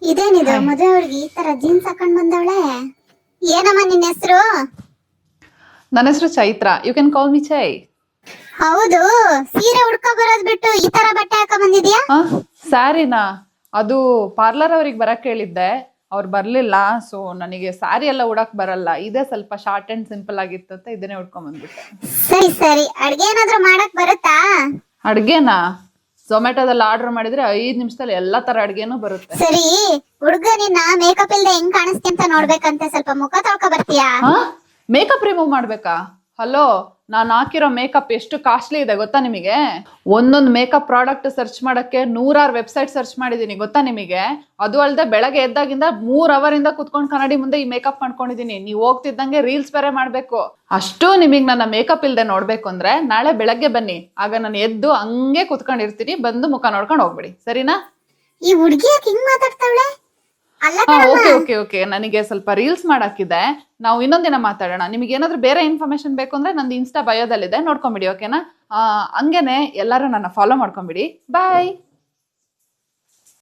ಇದೇನಿದು ಮದುವೆ ಹುಡುಗಿ ಈ ತರ ಜೀನ್ಸ್ ಹಾಕೊಂಡ್ ಬಂದವಳೆ? ಏನಮ್ಮ ನಿನ್ನ ಹೆಸರು? ನನ್ನ ಹೆಸರು ಚೈತ್ರ. ಯು ಕ್ಯಾನ್ ಕಾಲ್ ಮಿ ಚೈ. ಹೌದು, ಸೀರೆ ಉಡ್ಕೊ ಬರೋದ್ ಬಿಟ್ಟು ಈ ತರ ಬಟ್ಟೆ ಹಾಕೊಂಡ್ ಬಂದಿದ್ಯಾ? ಸ್ಯಾರಿನಾ? ಅದು ಪಾರ್ಲರ್ ಅವ್ರಿಗೆ ಬರಕ್ ಹೇಳಿದ್ದೆ, ಅವ್ರು ಬರ್ಲಿಲ್ಲ. ಸೊ ನನಗೆ ಸ್ಯಾರಿ ಎಲ್ಲ ಉಡಕ್ ಬರಲ್ಲ. ಇದೇ ಸ್ವಲ್ಪ ಶಾರ್ಟ್ ಅಂಡ್ ಸಿಂಪಲ್ ಆಗಿತ್ತು ಅಂತ ಇದನ್ನೇ ಉಡ್ಕೊಂಡ್ ಬಂದ್ಬಿಟ್ಟೆ. ಸರಿ ಸರಿ, ಅಡ್ಗೆ ಏನಾದ್ರೂ ಮಾಡಕ್ ಬರುತ್ತಾ? ಅಡ್ಗೆನಾ? ಝೊಮ್ಯಾಟೋದಲ್ಲಿ ಆರ್ಡರ್ ಮಾಡಿದ್ರೆ 5 ನಿಮಿಷದಲ್ಲಿ ಎಲ್ಲಾ ತರ ಅಡ್ಗೆನೂ ಬರುತ್ತೆ. ಸರಿ, ಹುಡ್ಗ ನಿನ್ನ ಮೇಕಪ್ ಇಲ್ದೆ ಹೆಂಗ್ ಕಾಣಿಸ್ತಿ ಅಂತ ನೋಡ್ಬೇಕಂತೆ, ಸ್ವಲ್ಪ ಮುಖ ತೊಳ್ಕೊ ಬರ್ತೀಯಾ? ಮೇಕಪ್ ರಿಮೂವ್ ಮಾಡ್ಬೇಕಾ? ಹಲೋ, ನಾನು ಹಾಕಿರೋ ಮೇಕಪ್ ಎಷ್ಟು ಕಾಸ್ಟ್ಲಿ ಇದೆ ಗೊತ್ತಾ ನಿಮಗೆ? ಒಂದೊಂದು ಮೇಕಪ್ ಪ್ರಾಡಕ್ಟ್ ಸರ್ಚ್ ಮಾಡಕ್ಕೆ 100 ವೆಬ್ಸೈಟ್ ಸರ್ಚ್ ಮಾಡಿದೀನಿ ಗೊತ್ತಾ ನಿಮಗೆ? ಅದು ಅಲ್ಲದೆ ಬೆಳಗ್ಗೆ ಎದ್ದಾಗಿಂದ 3 ಅವರಿಂದ ಕುತ್ಕೊಂಡು ಕನ್ನಡಿ ಮುಂದೆ ಈ ಮೇಕಪ್ ಮಾಡ್ಕೊಂಡಿದೀನಿ. ನೀವು ಹೋಗ್ತಿದ್ದಂಗೆ ರೀಲ್ಸ್ ಬೇರೆ ಮಾಡ್ಬೇಕು. ಅಷ್ಟು ನಿಮಗೆ ನನ್ನ ಮೇಕಪ್ ಇಲ್ದೆ ನೋಡ್ಬೇಕು ಅಂದ್ರೆ ನಾಳೆ ಬೆಳಗ್ಗೆ ಬನ್ನಿ. ಆಗ ನಾನು ಎದ್ದು ಹಂಗೆ ಕುತ್ಕೊಂಡಿರ್ತೀನಿ, ಬಂದು ಮುಖ ನೋಡ್ಕೊಂಡು ಹೋಗ್ಬಿಡಿ, ಸರಿನಾ? ಈ ಹುಡ್ಗಿ ಯಾಕೆ ಹಿಂಗ್ ಮಾತಾಡ್ತಾವಳೆ? ಅಲ್ಲ ಓಕೆ ಓಕೆ ಓಕೆ, ನನಗೆ ಸ್ವಲ್ಪ ರೀಲ್ಸ್ ಮಾಡಕ್ಕಿದೆ. ನಾವು ಇನ್ನೊಂದಿನ ಮಾತಾಡೋಣ. ನಿಮಗೆ ಏನಾದ್ರೂ ಬೇರೆ ಇನ್ಫಾರ್ಮೇಶನ್ ಬೇಕು ಅಂದ್ರೆ ನಂದು ಇನ್ಸ್ಟಾ ಬಯೋದಲ್ಲಿದೆ, ನೋಡ್ಕೊಂಬಿಡಿ. ಓಕೆನಾ? ಹಂಗೇನೆ ಎಲ್ಲರೂ ನನ್ನ ಫಾಲೋ ಮಾಡ್ಕೊಂಬಿಡಿ. ಬಾಯ್.